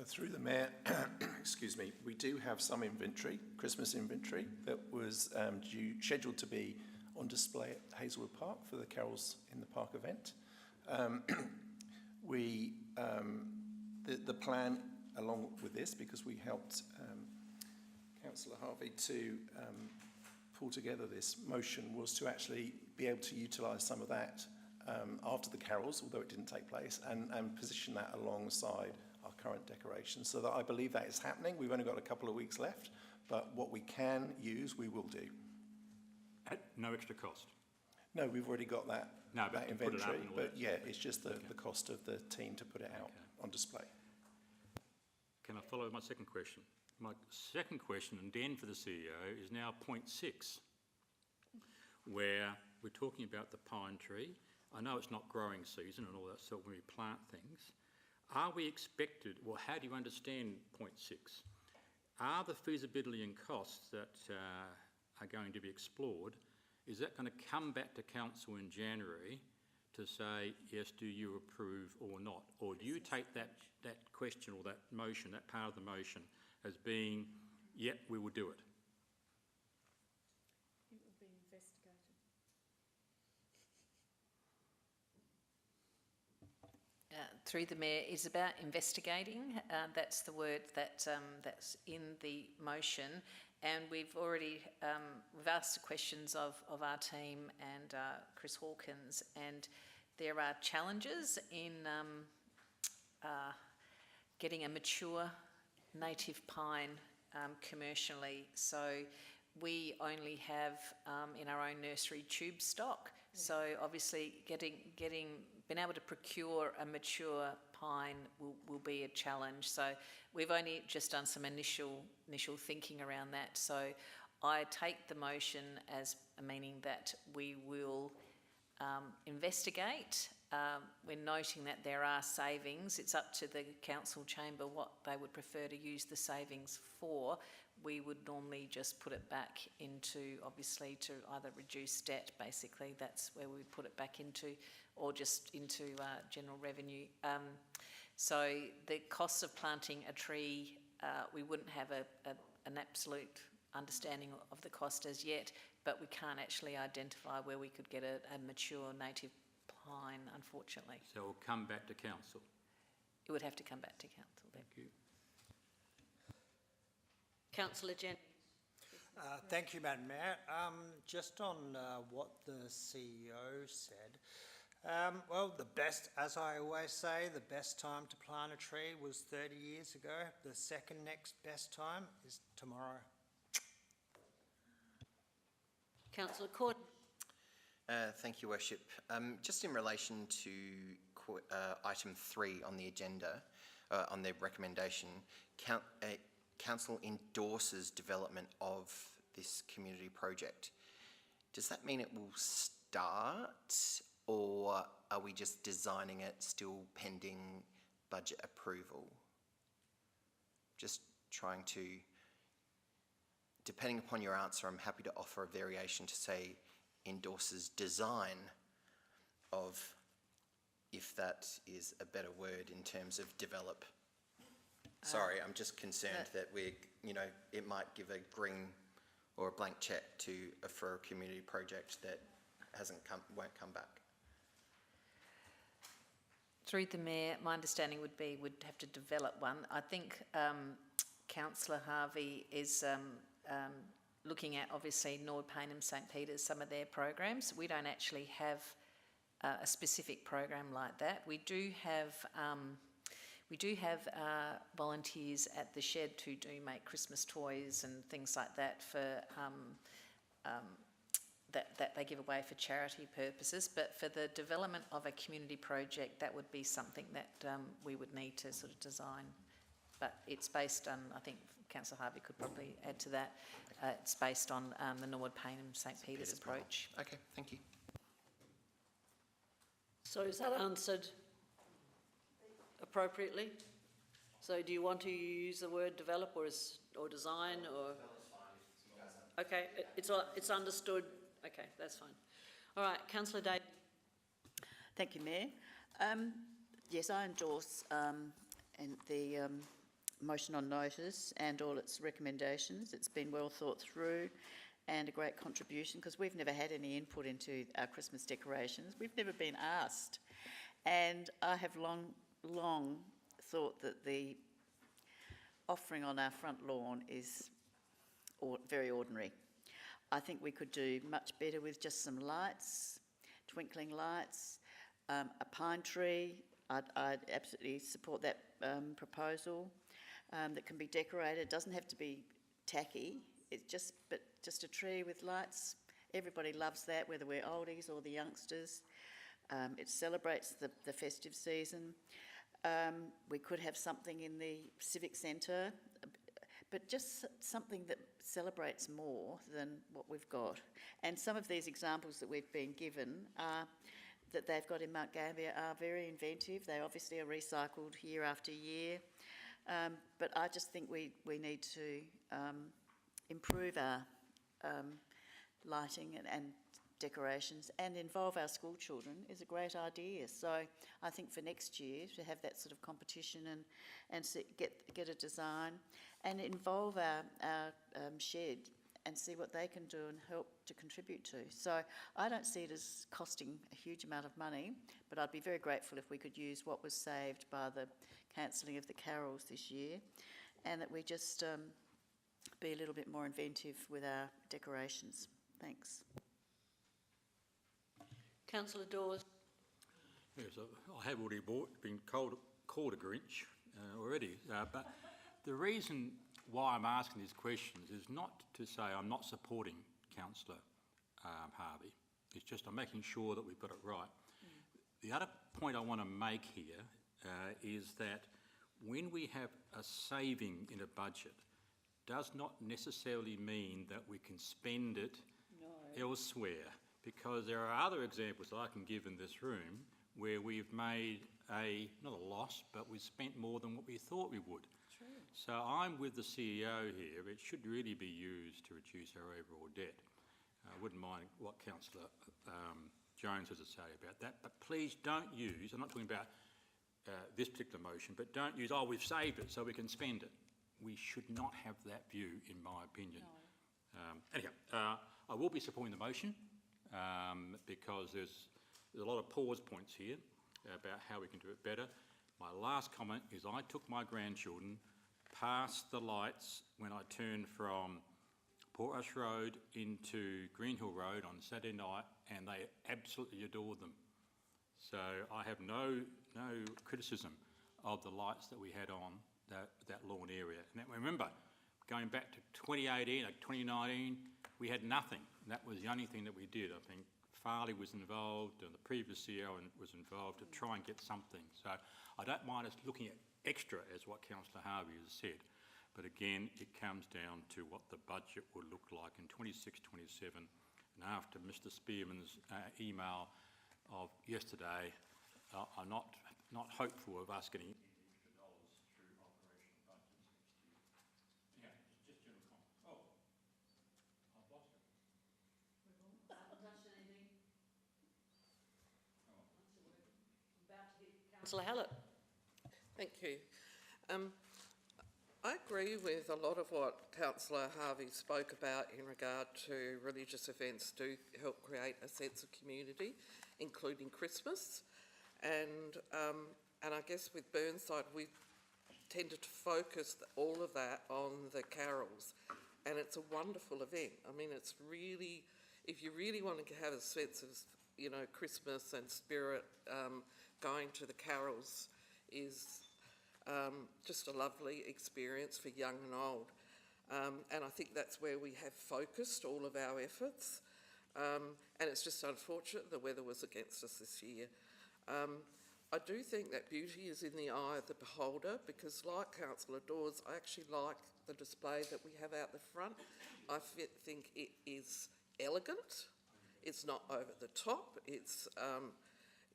Through the Mayor, excuse me, we do have some inventory, Christmas inventory, that was scheduled to be on display at Hazelwood Park for the Carols in the Park event. The plan, along with this, because we helped Councillor Harvey to pull together this motion, was to actually be able to utilise some of that after the Carols, although it didn't take place, and position that alongside our current decorations. So that I believe that is happening. We've only got a couple of weeks left, but what we can use, we will do. At no extra cost? No, we've already got that, no, but that inventory, put it up and all but that. yeah, it's just the cost of the team to put it out on display. Can I follow my second question? My second question, and then for the CEO, is now point 6, where we're talking about the pine tree. I know it's not growing season and all that sort when we plant things. Are we expected, or how do you understand point 6? Are the feasibility and costs that are going to be explored, is that going to come back to Council in January to say, yes, do you approve or not? Or do you take that question or that motion, that part of the motion, as being, yep, we will do it? It will be investigated. Through the Mayor, is about investigating. That's the word that's in the motion. And we've already, we've asked the questions of our team and Chris Hawkins, and there are challenges in getting a mature native pine commercially. So we only have in our own nursery tube stock. So obviously being able to procure a mature pine will be a challenge. So we've only just done some initial thinking around that. So I take the motion as meaning that we will investigate. We're noting that there are savings. It's up to the council chamber what they would prefer to use the savings for. We would normally just put it back into, obviously, to either reduce debt, basically. That's where we would put it back into, or just into general revenue. So the costs of planting a tree, we wouldn't have an absolute understanding of the cost as yet, but we can't actually identify where we could get a mature native pine, unfortunately. So it will come back to Council? It would have to come back to Council then. Thank you. Councillor Jen. Thank you, Madam Mayor. Just on what the CEO said, well, the best, as I always say, the best time to plant a tree was 30 years ago. The second next best time is tomorrow. Councillor Corden. Thank you, Worship. Just in relation to item 3 on the agenda, on the recommendation, Council endorses development of this community project. Does that mean it will start, or are we just designing it still pending budget approval? Just trying to, depending upon your answer, I'm happy to offer a variation to say endorses design of if that is a better word in terms of develop. Sorry, I'm just concerned that it might give a green or a blank check for a community project that won't come back. Through the Mayor, my understanding would be we'd have to develop one. I think Councillor Harvey is looking at, obviously, Norwood, Payneham, St Peters, some of their programs. We don't actually have a specific program like that. We do have volunteers at the shed who do make Christmas toys and things like that for that they give away for charity purposes. But for the development of a community project, that would be something that we would need to sort of design. But it's based on, I think Councillor Harvey could probably add to that. It's based on the Norwood, Payneham, St Peters approach. Model. Okay, thank you. So is that answered appropriately? So do you want to use the word develop or design or? Okay, it's understood. Okay, that's fine. All right, Councillor Day. Thank you, Mayor. Yes, I endorse the motion on notice and all its recommendations. It's been well thought through and a great contribution, because we've never had any input into our Christmas decorations. We've never been asked. And I have long thought that the offering on our front lawn is very ordinary. I think we could do much better with just some lights, twinkling lights, a pine tree. I'd absolutely support that proposal that can be decorated. It doesn't have to be tacky. It's just a tree with lights. Everybody loves that, whether we're oldies or the youngsters. It celebrates the festive season. We could have something in the Civic Centre, but just something that celebrates more than what we've got. And some of these examples that we've been given that they've got in Mount Gambier are very inventive. They obviously are recycled year after year. But I just think we need to improve our lighting and decorations and involve our school children is a great idea. So I think for next year to have that sort of competition and get a design and involve our shed and see what they can do and help to contribute to. So I don't see it as costing a huge amount of money, but I'd be very grateful if we could use what was saved by the cancelling of the carols this year, and that we just be a little bit more inventive with our decorations. Thanks. Councillor Dawes. Yes, I have already been called a Grinch already, but the reason why I'm asking these questions is not to say I'm not supporting Councillor Harvey. It's just I'm making sure that we've got it right. The other point I want to make here is that when we have a saving in a budget, does not necessarily mean that we can spend it elsewhere, because there are other examples that I can give in this room where we've made not a loss, but we've spent more than what we thought we would. True. So I'm with the CEO here. It should really be used to reduce our overall debt. I wouldn't mind what Councillor Jones has to say about that, but please don't use, I'm not talking about this particular motion, but don't use, we've saved it so we can spend it. We should not have that view, in my opinion. No. Anyhow, I will be supporting the motion because there's a lot of pause points here about how we can do it better. My last comment is I took my grandchildren past the lights when I turned from Portrush Road into Greenhill Road on Saturday night, and they absolutely adored them. So I have no criticism of the lights that we had on that lawn area. And remember, going back to 2018 or 2019, we had nothing. And that was the only thing that we did. I think Farley was involved, and the previous CEO was involved to try and get something. So I don't mind us looking at extra, as what Councillor Harvey has said. But again, it comes down to what the budget will look like in 26-27. And after Mr Spearman's email of yesterday, I'm not hopeful of us getting extra dollars through operational budgets next year. Yeah, just general comment. Oh, I've lost it. I haven't touched anything. Oh. I'm about Councillor Hallett. Thank you. I agree with a lot of what Councillor Harvey spoke about in regard to religious events do help create a sense of community, including Christmas. And I guess with Burnside, we tended to focus all of that on the carols. And it's a wonderful event. I mean, it's really, if you really want to have a sense of, you know, Christmas and spirit, going to the carols is just a lovely experience for young and old. And I think that's where we have focused all of our efforts. And it's just unfortunate the weather was against us this year. I do think that beauty is in the eye of the beholder, because like Councillor Dawes, I actually like the display that we have out the front. I think it is elegant. It's not over the top. It's,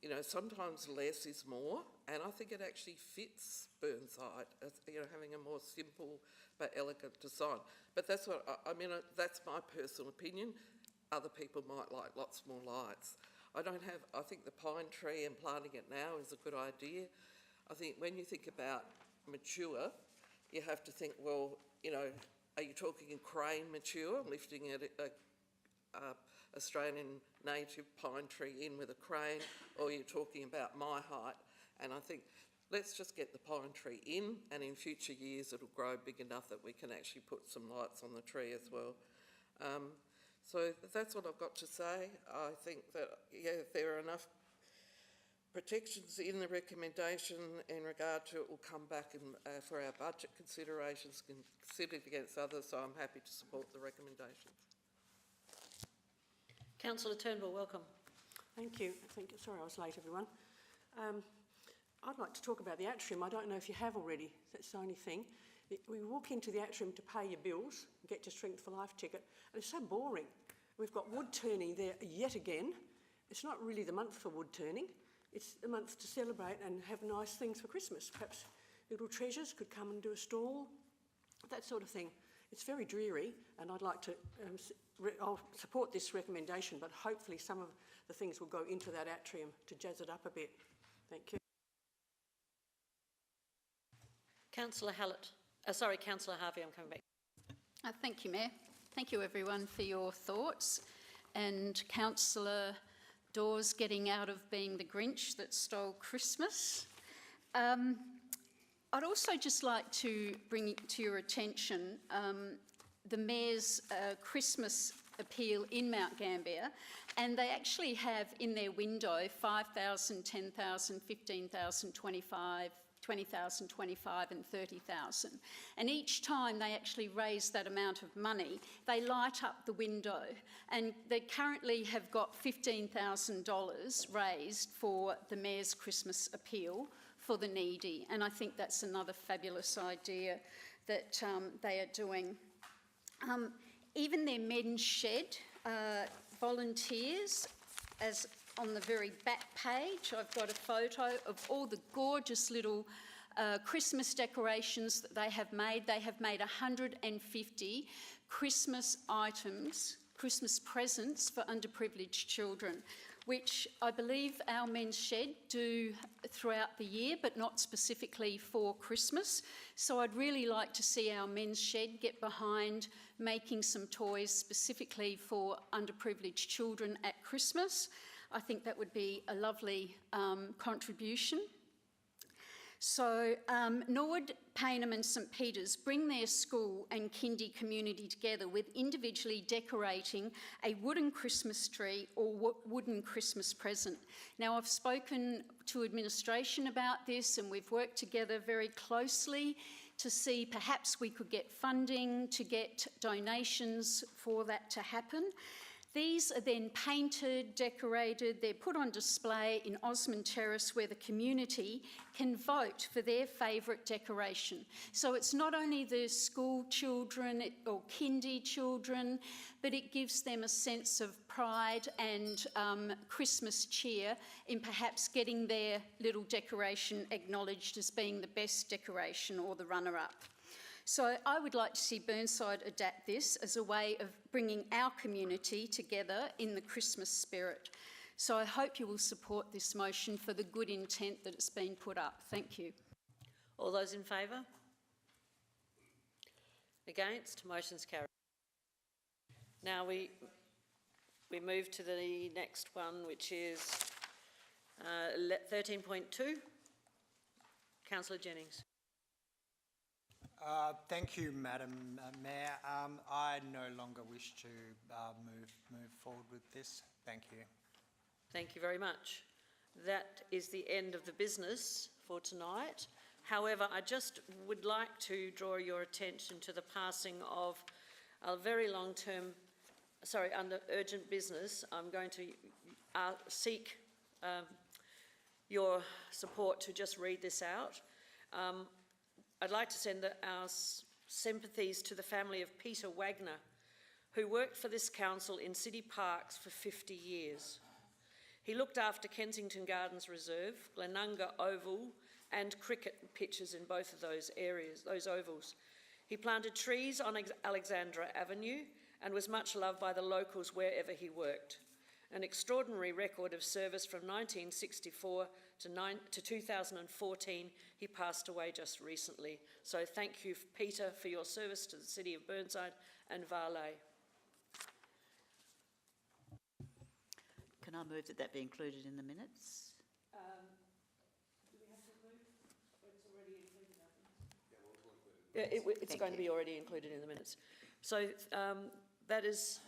you know, sometimes less is more, and I think it actually fits Burnside, as, you know, having a more simple but elegant design. But that's what, I mean, that's my personal opinion. Other people might like lots more lights. I think the pine tree and planting it now is a good idea. I think when you think about mature, you have to think, well, you know, are you talking in crane mature, lifting it Australian native pine tree in with a crane, or you're talking about my height? And I think let's just get the pine tree in, and in future years it'll grow big enough that we can actually put some lights on the tree as well. So that's what I've got to say. I think that, yeah, if there are enough protections in the recommendation in regard to it, will come back and, for our budget considerations, considered against others, so I'm happy to support the recommendation. Councillor Turnbull, welcome. Thank you. Sorry I was late, everyone. I'd like to talk about the atrium. I don't know if you have already. That's the only thing. We walk into the atrium to pay your bills, get your Strength for Life ticket, and it's so boring. We've got wood turning there yet again. It's not really the month for wood turning. It's the month to celebrate and have nice things for Christmas. Perhaps Little Treasures could come and do a stall, that sort of thing. It's very dreary, and I'd like to, I'll support this recommendation, but hopefully some of the things will go into that atrium to jazz it up a bit. Thank you. Councillor Hallett. Councillor Harvey, I'm coming back. Thank you, Mayor. Thank you, everyone, for your thoughts. And Councillor Dawes getting out of being the Grinch that stole Christmas. I'd also just like to bring to your attention the Mayor's Christmas appeal in Mount Gambier, and they actually have in their window 5,000, 10,000, 15,000, 25, 20,000, 25 and 30,000. And each time they actually raise that amount of money, they light up the window. And they currently have got $15,000 raised for the Mayor's Christmas appeal for the needy. And I think that's another fabulous idea that they are doing. Even their men's shed volunteers, as on the very back page, I've got a photo of all the gorgeous little Christmas decorations that they have made. They have made 150 Christmas items, Christmas presents for underprivileged children, which I believe our men's shed do throughout the year, but not specifically for Christmas. So I'd really like to see our men's shed get behind making some toys specifically for underprivileged children at Christmas. I think that would be a lovely contribution. So Norwood, Payneham and St Peters bring their school and kindy community together with individually decorating a wooden Christmas tree or wooden Christmas present. Now, I've spoken to administration about this, and we've worked together very closely to see perhaps we could get funding to get donations for that to happen. These are then painted, decorated, they're put on display in Osmond Terrace where the community can vote for their favourite decoration. So it's not only the school children or kindy children, but it gives them a sense of pride and Christmas cheer in perhaps getting their little decoration acknowledged as being the best decoration or the runner-up. So I would like to see Burnside adapt this as a way of bringing our community together in the Christmas spirit. So I hope you will support this motion for the good intent that it's been put up. Thank you. All those in favour? Against? Motion's carried. Now we move to the next one, which is 13.2. Councillor Jennings. Thank you, Madam Mayor. I no longer wish to move forward with this. Thank you. Thank you very much. That is the end of the business for tonight. However, I just would like to draw your attention to the passing of a very long-term, under urgent business. I'm going to seek your support to just read this out. I'd like to send our sympathies to the family of Peter Wagner, who worked for this council in city parks for 50 years. He looked after Kensington Gardens Reserve, Glenunga Oval, and cricket pitches in both of those areas, those ovals. He planted trees on Alexandra Avenue and was much loved by the locals wherever he worked. An extraordinary record of service from 1964 to 2014, he passed away just recently. So thank you, Peter, for your service to the city of Burnside and Varley. Can I move that that be included in the minutes? Do we have to move? It's already included, I think. Yeah, it's going to be already included in the minutes. So that is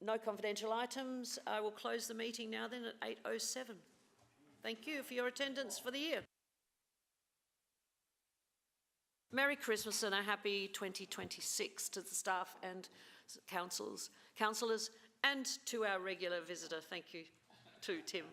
no confidential items. I will close the meeting now then at 8:07. Thank you for your attendance for the year. Merry Christmas and a happy 2026 to the staff and councillors, and to our regular visitor. Thank you to Tim.